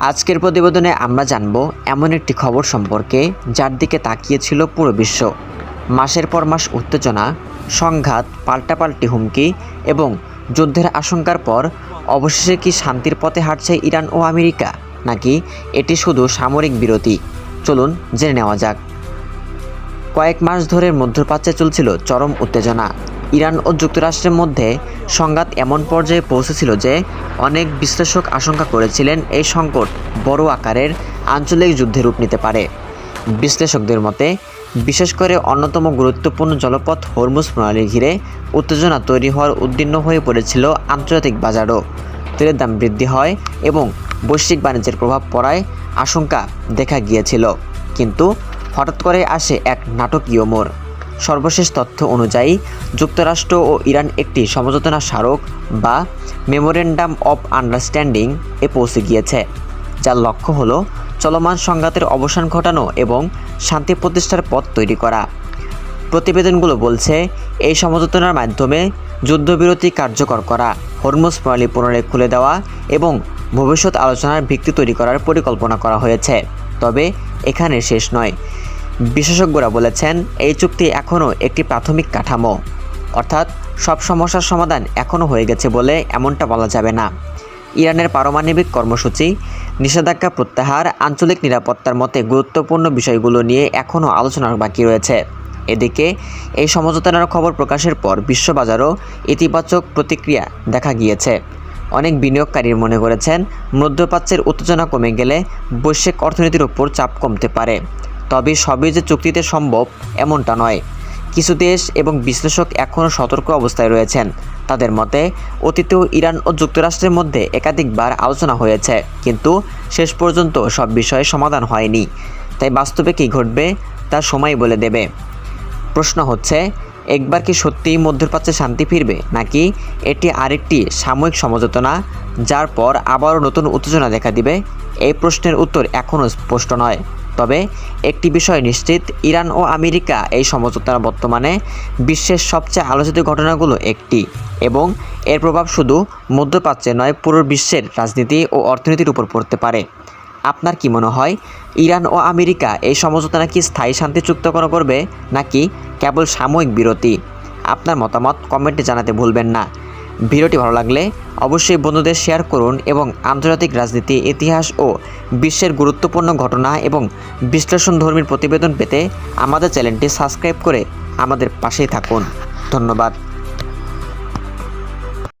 আজকের প্রতিবেদনে আমরা জানব এমন একটি খবর সম্পর্কে যার দিকে তাকিয়েছিল পুরো বিশ্ব। মাসের পর মাস উত্তেজনা, সংঘাত, পাল্টাপাল্টি হুমকি এবং যুদ্ধের আশঙ্কার পর অবশেষে কি শান্তির পথে হাঁটছে ইরান ও আমেরিকা, নাকি এটি শুধু সামরিক বিরতি? চলুন জেনে নেওয়া যাক। কয়েক মাস ধরে মধ্যপ্রাচ্যে চলছিল চরম উত্তেজনা। ইরান ও যুক্তরাষ্ট্রের মধ্যে সংঘাত এমন পর্যায়ে পৌঁছেছিল যে অনেক বিশ্লেষক আশঙ্কা করেছিলেন এই সংকট বড় আকারের আঞ্চলিক যুদ্ধে রূপ নিতে পারে। বিশ্লেষকদের মতে, বিশেষ করে অন্যতম গুরুত্বপূর্ণ জলপথ হরমুজ প্রণালী ঘিরে উত্তেজনা তৈরি হওয়ার উদ্বিগ্ন হয়ে পড়েছিল আন্তর্জাতিক বাজারও। তেলের দাম বৃদ্ধি হয় এবং বৈশ্বিক বাণিজ্যের প্রভাব পড়ায় আশঙ্কা দেখা গিয়েছিল। কিন্তু হঠাৎ করে আসে এক নাটকীয় মোড়। সর্বশেষ তথ্য অনুযায়ী যুক্তরাষ্ট্র ও ইরান একটি সমঝোতা স্মারক বা মেমোরেন্ডাম অফ আন্ডারস্ট্যান্ডিং এ পৌঁছে গিয়েছে, যার লক্ষ্য হলো চলমান সংঘাতের অবসান ঘটানো এবং শান্তি প্রতিষ্ঠার পথ তৈরি করা। প্রতিবেদনগুলো বলছে, এই সমঝোতার মাধ্যমে যুদ্ধবিরতি কার্যকর করা, হরমুজ প্রণালী পুনরায় খুলে দেওয়া এবং ভবিষ্যৎ আলোচনার ভিত্তি তৈরি করার পরিকল্পনা করা হয়েছে। তবে এখানে শেষ নয়। বিশেষজ্ঞরা বলেছেন, এই চুক্তি এখনও একটি প্রাথমিক কাঠামো, অর্থাৎ সব সমস্যার সমাধান এখনও হয়ে গেছে বলে এমনটা বলা যাবে না। ইরানের পারমাণবিক কর্মসূচি, নিষেধাজ্ঞা প্রত্যাহার, আঞ্চলিক নিরাপত্তার মতে গুরুত্বপূর্ণ বিষয়গুলো নিয়ে এখনও আলোচনা বাকি রয়েছে। এদিকে এই সমঝোতার খবর প্রকাশের পর বিশ্ববাজারও ইতিবাচক প্রতিক্রিয়া দেখা গিয়েছে। অনেক বিনিয়োগকারী মনে করেছেন, মধ্যপ্রাচ্যের উত্তেজনা কমে গেলে বৈশ্বিক অর্থনীতির উপর চাপ কমতে পারে। তবে সবই যে চুক্তিতে সম্ভব এমনটা নয়। কিছু দেশ এবং বিশ্লেষক এখনও সতর্ক অবস্থায় রয়েছেন। তাদের মতে, অতীতেও ইরান ও যুক্তরাষ্ট্রের মধ্যে একাধিকবার আলোচনা হয়েছে, কিন্তু শেষ পর্যন্ত সব বিষয়ে সমাধান হয়নি। তাই বাস্তবে কী ঘটবে তা সময় বলে দেবে। প্রশ্ন হচ্ছে, একবার কি সত্যিই মধ্যপ্রাচ্যে শান্তি ফিরবে, নাকি এটি আরেকটি সাময়িক সমঝোতা যার পর আবারও নতুন উত্তেজনা দেখা দিবে? এই প্রশ্নের উত্তর এখনও স্পষ্ট নয়। তবে একটি বিষয় নিশ্চিত, ইরান ও আমেরিকা এই সমঝোতার বর্তমানে বিশ্বের সবচেয়ে আলোচিত ঘটনাগুলো একটি, এবং এর প্রভাব শুধু মধ্যপ্রাচ্যে নয়, পুরো বিশ্বের রাজনীতি ও অর্থনীতির উপর পড়তে পারে। আপনার কি মনে হয়, ইরান ও আমেরিকা এই সমঝোতা নাকি স্থায়ী শান্তি চুক্তিকরণ করবে, নাকি কেবল সাময়িক বিরতি? আপনার মতামত কমেন্টে জানাতে ভুলবেন না। ভিডিওটি ভালো লাগলে অবশ্যই বন্ধুদের শেয়ার করুন এবং আন্তর্জাতিক রাজনীতি, ইতিহাস ও বিশ্বের গুরুত্বপূর্ণ ঘটনা এবং বিশ্লেষণধর্মী প্রতিবেদন পেতে আমাদের চ্যানেলটি সাবস্ক্রাইব করে আমাদের পাশেই থাকুন। ধন্যবাদ।